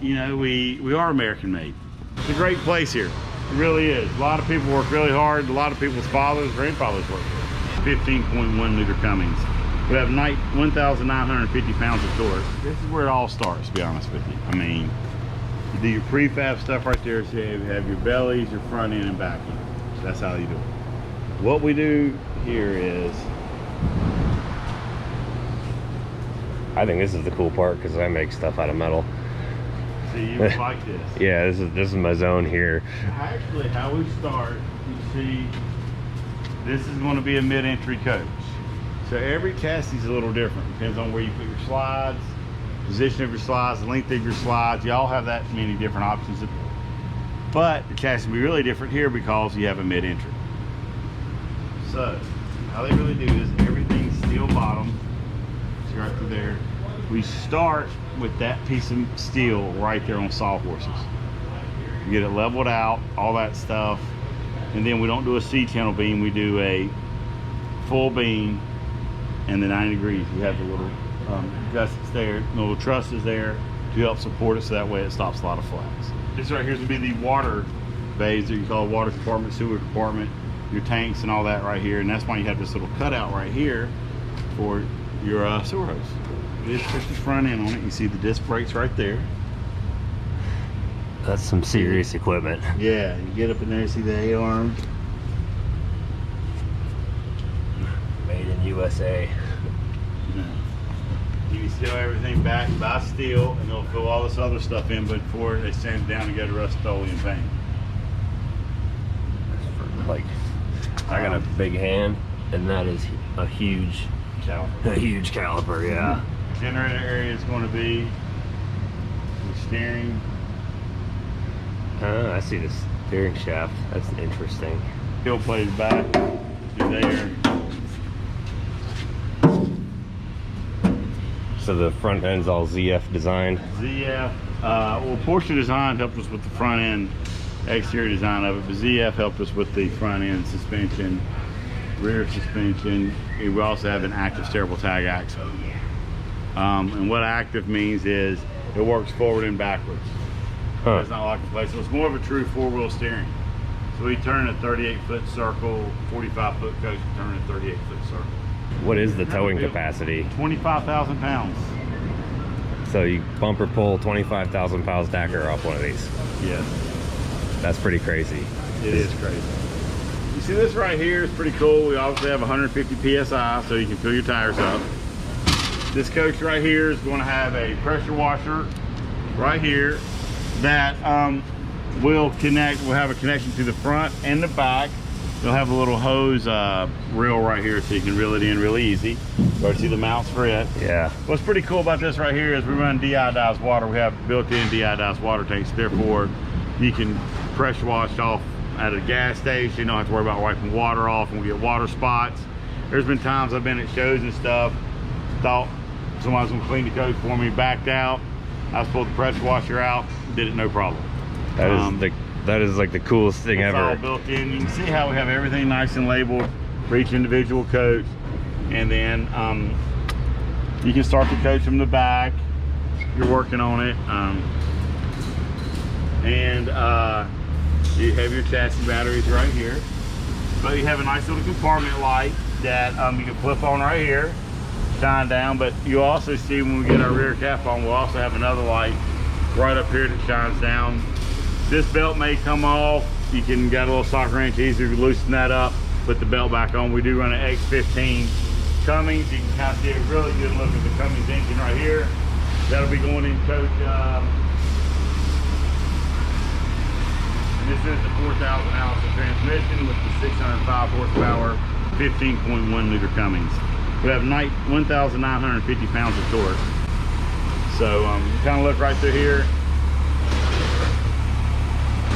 You know, we are American made. It's a great place here. It really is. A lot of people work really hard. A lot of people's fathers, grandfathers work here. 15.1 liter Cummings. We have 1,950 pounds of torque. This is where it all starts, to be honest with you. I mean, you do your prefab stuff right there. So you have your bellies, your front end and back end. So that's how you do it. What we do here is, I think this is the cool part because I make stuff out of metal. see, you would like this. Yeah, this is my zone here. Actually, how we start, you see, this is going to be a mid-entry coach. So every chassis is a little different. Depends on where you put your slides, position of your slides, the length of your slides. You all have that many different options. But the chassis will be really different here because you have a mid-entry. So how they really do is everything's steel bottom. See right through there. We start with that piece of steel right there on sawhorses. You get it leveled out, all that stuff. And then we don't do a C-channel beam, we do a full beam and the 90 degrees. We have the little gussets there, the little trusses there to help support it so that way it stops a lot of flags. This right here is going to be the water bays that you call water compartment, sewer compartment, your tanks and all that right here. And that's why you have this little cutout right here for your sewer hose. This puts the front end on it. You see the disc brakes right there. That's some serious equipment. Yeah, you get up in there, see the A-arm. Made in USA. You can seal everything back by steel, and they'll fill all this other stuff in, but before they sand it down and get a Rust-Oleum paint. Like, I got a big hand, and that is a huge caliper, yeah. Generator area is going to be the steering. I see the steering shaft. That's interesting. Steel plated back through there. So the front end's all ZF designed? ZF, well, Porsche Design helped us with the front end exterior design of it, but ZF helped us with the front end suspension, rear suspension. We also have an active steerable tag axle. And what active means is it works forward and backwards. Huh. It's not locked in place, so it's more of a true four-wheel steering. So we turn a 38-foot circle, 45-foot coach, we turn a 38-foot circle. What is the towing capacity? 25,000 pounds. So you bumper pull 25,000 pound stacker off one of these? Yes. That's pretty crazy. It is crazy. You see this right here is pretty cool. We obviously have 150 PSI, so you can fill your tires up. This coach right here is going to have a pressure washer right here that will have a connection to the front and the back. You'll have a little hose reel right here so you can reel it in really easy. You see the mounts for it. Yeah. What's pretty cool about this right here is we run deionized water. We have built-in deionized water tanks. Therefore, you can pressure wash off at a gas station. You don't have to worry about wiping water off and we get water spots. There's been times I've been at shows and stuff, thought somebody's gonna clean the coach for me, backed out. I just pulled the pressure washer out, did it no problem. That is like the coolest thing it's ever. All built in. You can see how we have everything nice and labeled for each individual coach. And then you can start the coach from the back. You're working on it. You have your chassis batteries right here. But you have a nice little compartment light that you can flip on right here, shine down. But you also see when we get our rear cap on, we'll also have another light right up here that shines down. This belt may come off. You can get a little socket wrench, easier to loosen that up, put the belt back on. We do run an X15 Cummings. You can kind of get a really good look at the Cummings engine right here. That'll be going in coach. And this is the 4,000 ounce transmission with the 605 horsepower, 15.1 liter Cummings. We have 1,950 pounds of torque. So you kind of look right through here.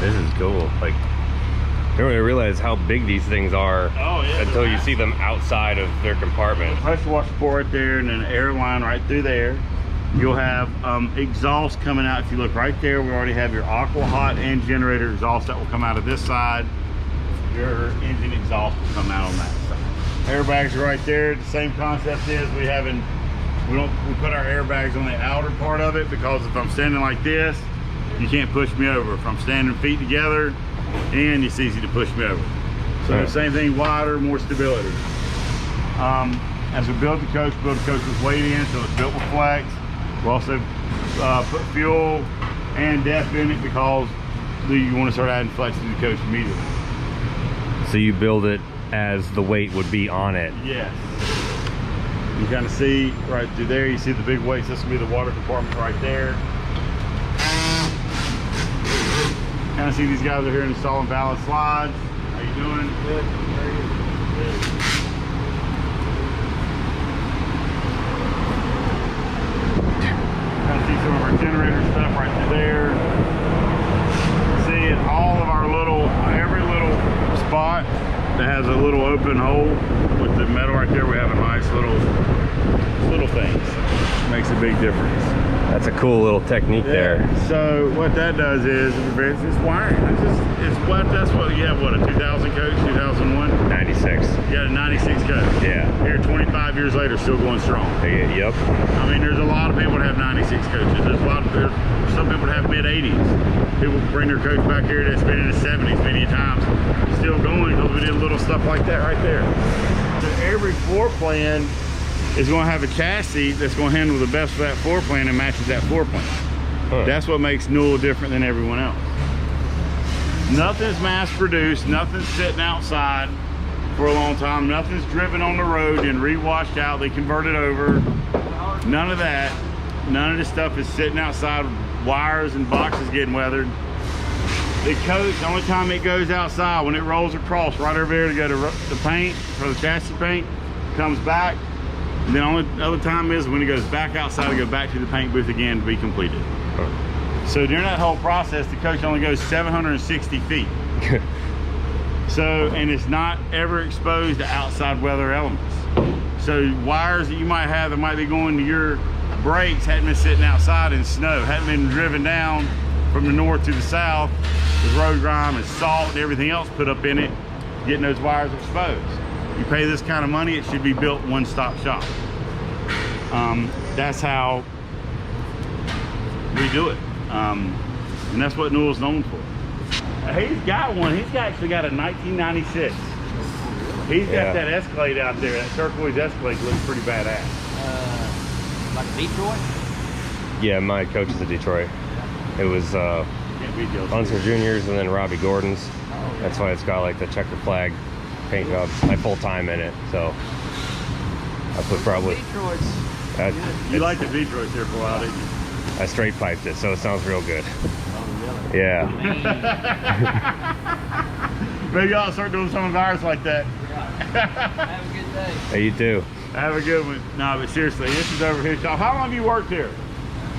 This is cool. Like, you don't really realize how big these things are until you see them outside of their compartment. Pressure washer port right there, and then an air line right through there. You'll have exhaust coming out. If you look right there, we already have your aqua hot and generator exhaust that will come out of this side. Your engine exhaust will come out on that side. Airbags are right there. The same concept is we have in We put our airbags on the outer part of it because if I'm standing like this, you can't push me over. If I'm standing feet together, and it's easy to push me over. So the same thing, wider, more stability. As we built the coach with weight in, so it's built with flex. We also put fuel and depth in it because you want to start adding flex to the coach immediately. So you build it as the weight would be on it. Yes. You kind of see right through there, you see the big weights. This will be the water compartment right there. Kind of see these guys are here installing Ballast slides. How you doing? Good. Good. Kind of see some of our generator stuff right through there. See it, all of our every little spot that has a little open hole with the metal right there, we have a nice little things. Makes a big difference. That's a cool little technique there. So what that does is it prevents this wiring. That's what you have. What, a 2000 coach, 2001, 96. You got a 96 coach. Yeah. Here, 25 years later, still going strong. Yep. I mean, there's a lot of people that have 96 coaches. There's some people that have mid 80s. People bring their coach back here that's been in the 70s many times, still going because we did little stuff like that right there. So every floor plan is going to have a chassis that's going to handle the best for that floor plan and matches that floor plan. That's what makes Newell different than everyone else. Nothing's mass produced, nothing's sitting outside for a long time, nothing's driven on the road and re-washed out, they convert it over. None of that. None of this stuff is sitting outside, wires and boxes getting weathered. The coach, the only time it goes outside, when it rolls across right over there to go to the paint, for the chassis paint, comes back. And the only other time is when it goes back outside to go back to the paint booth again to be completed. So during that whole process, the coach only goes 760 feet. So, and it's not ever exposed to outside weather elements. So wires that you might have that might be going to your brakes hadn't been sitting outside in snow, hadn't been driven down from the north to the south with road grime and salt and everything else put up in it, getting those wires exposed. You pay this kind of money, it should be built one-stop shop. That's how we do it. And that's what Newell's known for. He's got one, actually got a 1996. He's got that Escalade out there, that turquoise Escalade looks pretty badass. Like Detroit? Yeah, my coach is a Detroit. It was Unser Junior's and then Robbie Gordon's. That's why it's got like the checker flag paint job. I full time in it, so I put probably. Detroit's. You liked the Detroit there for a while, didn't you? I straight piped it, so it sounds real good. Oh, really? Yeah. Maybe I'll start doing some of ours like that. Have a good day. Hey, you too. Have a good one. No, but seriously, this is over here. How long have you worked here?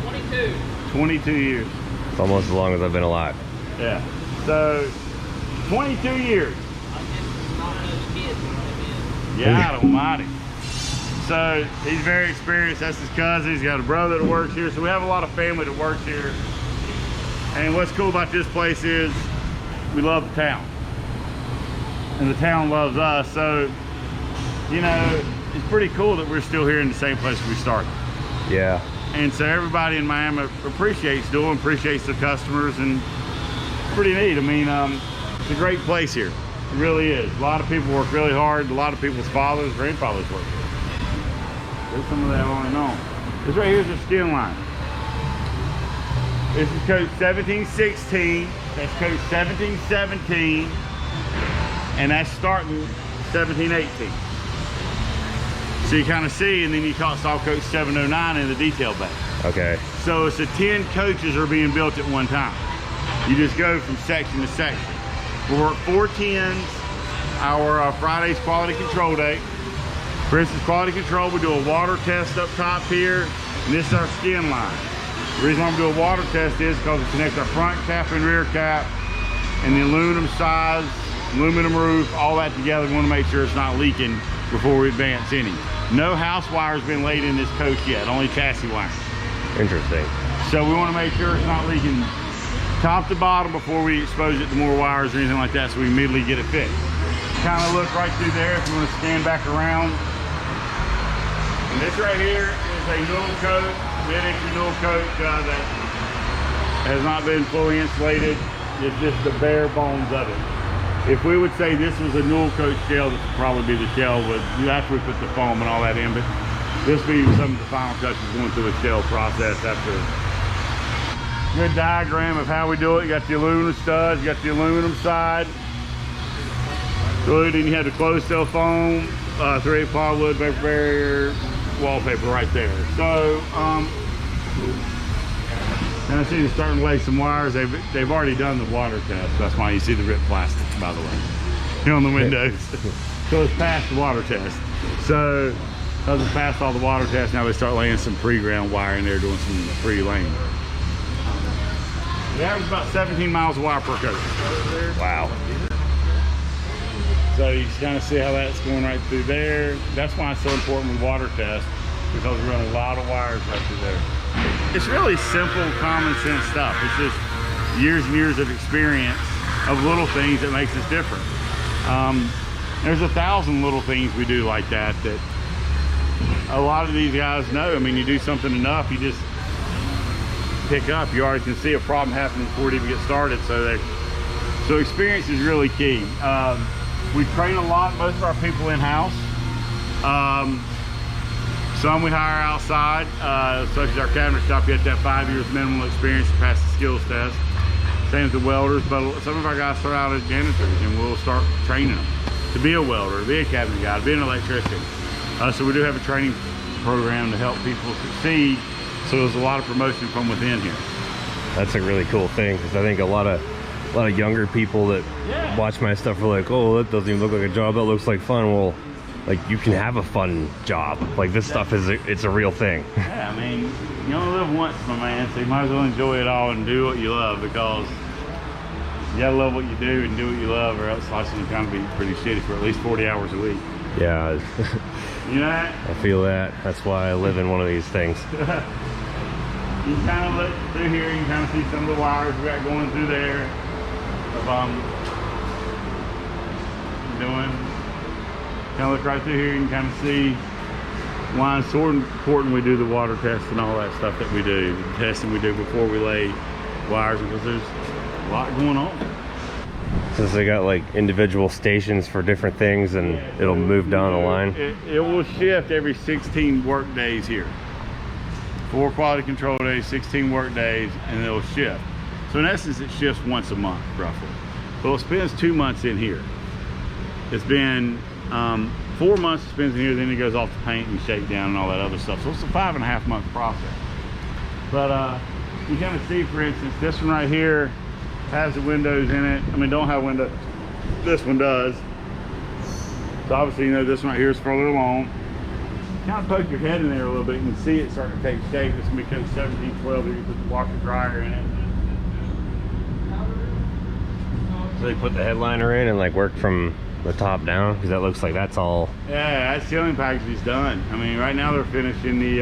22. 22 years. It's almost as long as I've been alive. Yeah. So, 22 years. I'm just not those kids when I'm in. Yeah, almighty. So, he's very experienced. That's his cousin. He's got a brother that works here. So, we have a lot of family that works here. And what's cool about this place is we love the town. And the town loves us. So, you know, it's pretty cool that we're still here in the same place we started. Yeah. And so everybody in Miami appreciates Newell, appreciates the customers, and it's pretty neat. I mean, it's a great place here. It really is. A lot of people work really hard. A lot of people's fathers, grandfathers work here. There's some of that on and on. This right here is the skin line. This is coach 1716. That's coach 1717. And that's starting 1718. So you kind of see, and then you saw coach 709 in the detail bay. Okay. So it's 10 coaches are being built at one time. You just go from section to section. We work 4 10s. Our Friday's quality control day. For instance, quality control, we do a water test up top here, and this is our skin line. The reason I'm doing a water test is because it connects our front cap and rear cap, and the aluminum size, aluminum roof, all that together. We want to make sure it's not leaking before we advance any. No house wire's been laid in this coach yet, only chassis wire. Interesting. So we want to make sure it's not leaking top to bottom before we expose it to more wires or anything like that, so we immediately get it fixed. Kind of look right through there if you want to stand back around. And this right here is say Newell coat, mid-entry Newell coat that has not been fully insulated. It's just the bare bones of it. If we would say this was a Newell coat shell, this would probably be the shell with, after we put the foam and all that in, but this would be some of the final touches going through the shell process after. Good diagram of how we do it. You got the aluminum studs, you got the aluminum side. Good, and you have the closed cell foam, 3/8 plywood, vapor barrier, wallpaper right there. So, and I see they're starting to lay some wires. They've already done the water test. That's why you see the ripped plastic, by the way, here on the windows. So it's past the water test. So, because it's past all the water tests, now they start laying some pre-ground wire in there, doing some pre-laying. They average about 17 miles of wire per coat. Wow. So you kind of see how that's going right through there. That's why it's so important with water tests, because we run a lot of wires right through there. It's really simple, common sense stuff. It's just years and years of experience of little things that makes us different. There's 1,000 little things we do like that a lot of these guys know. I mean, you do something enough, you just pick up. You already can see a problem happening before it even gets started. So experience is really key. We train a lot, most of our people in-house. Some we hire outside, such as our cabinet shop. You have to have 5 years minimum experience to pass the skills test. Same as the welders, but some of our guys start out as janitors, and we'll start training them to be a welder, to be a cabinet guy, to be an electrician. So we do have a training program to help people succeed. So there's a lot of promotion from within here. That's a really cool thing, because I think a lot of younger people that watch my stuff are like, oh, that doesn't even look like a job, that looks like fun. Well, like, you can have a fun job. Like, this stuff it's a real thing. Yeah, I mean, you only live once, my man, so you might as well enjoy it all and do what you love, because you gotta love what you do and do what you love, or else life's gonna kind of be pretty shitty for at least 40 hours a week. Yeah. You know that? I feel that. That's why I live in one of these things. You kind of look through here, you can kind of see some of the wires we got going through there. Kind of look right through here, you can kind of see why it's so important we do the water test and all that stuff that we do, the testing we do before we lay wires, because there's a lot going on. Since they got like individual stations for different things, and it'll move down the line. It will shift every 16 work days here. 4 quality control days, 16 work days, and it'll shift. So in essence, it shifts once a month, roughly. Well, it spends 2 months in here. It's been 4 months it spends in here, then it goes off to paint and shakedown and all that other stuff. So it's a 5.5 month process. But you kind of see, for instance, this one right here has the windows in it. I mean, don't have windows. This one does. So obviously, you know, this one right here is further along. Kind of poke your head in there a little bit, you can see it starting to take shape. It's going to become 1712 here. You put the washer dryer in it. So they put the headliner in and like work from the top down, because that looks like that's all. Yeah, that ceiling package is done. I mean, right now they're finishing the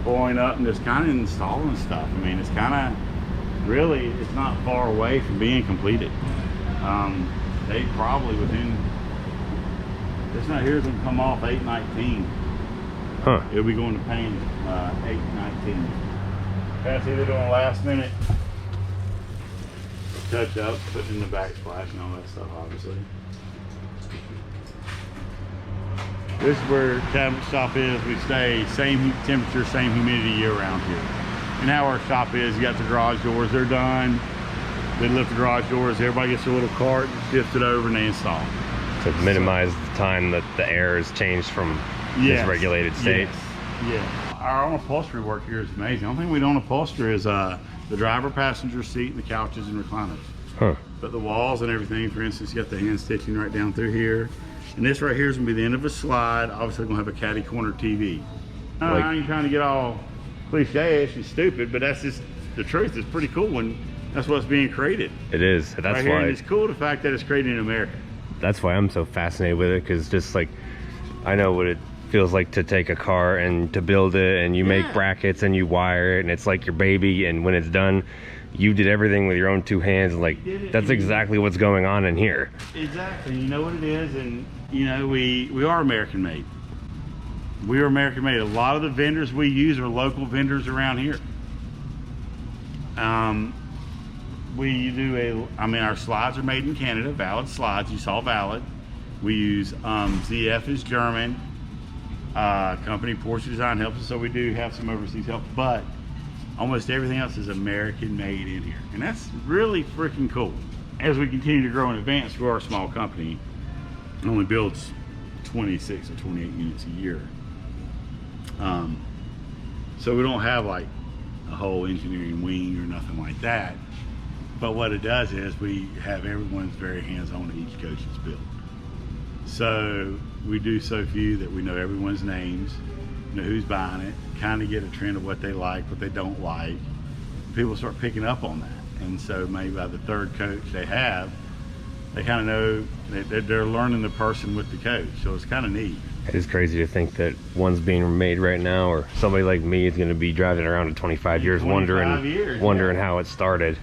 pulling up and just kind of installing stuff. I mean, it's kind of really, it's not far away from being completed. They probably within, this right here is going to come off 8/19. Huh. It'll be going to paint 8/19. That's either doing a last minute touch up, putting in the backsplash and all that stuff, obviously. This is where cabinet shop is. We stay same heat temperature, same humidity year round here. And how our shop is, you got the garage doors, they're done. They lift the garage doors, everybody gets a little cart, shifts it over, and they install. To minimize the time that the air is changed from its regulated state. Yes. Yeah. Our own upholstery work here is amazing. The only thing we don't upholster is the driver passenger seat and the couches and recliners. Huh. But the walls and everything, for instance, you got the hand stitching right down through here. And this right here is gonna be the end of a slide. Obviously gonna have a caddy corner TV. I don't know how you're trying to get all cliche-ish and stupid, but that's just the truth. It's pretty cool when that's what's being created. It is. That's right why. Here, and it's cool the fact that it's created in America. That's why I'm so fascinated with it, because just like, I know what it feels like to take a car and to build it, and you make brackets and you wire it, and it's like your baby, and when it's done, you did everything with your own 2 hands. Like, that's exactly what's going on in here. Exactly. You know what it is, and you know, we are American made. We are American made. A lot of the vendors we use are local vendors around here. Our slides are made in Canada, Valid slides. You saw Valid. We use ZF is German. Company Porsche Design helps us, so we do have some overseas help, but almost everything else is American made in here, and that's really freaking cool. As we continue to grow and advance, we're a small company. It only builds 26 or 28 units a year. So we don't have like a whole engineering wing or nothing like that. But what it does is we have everyone's very hands-on at each coach that's built. So we do so few that we know everyone's names, know who's buying it, kind of get a trend of what they like, what they don't like. People start picking up on that. And so maybe by the third coach they have, they kind of know they're learning the person with the coach. So it's kind of neat. It is crazy to think that one's being made right now, or somebody like me is going to be driving around in 25 years, wondering yeah. how it started.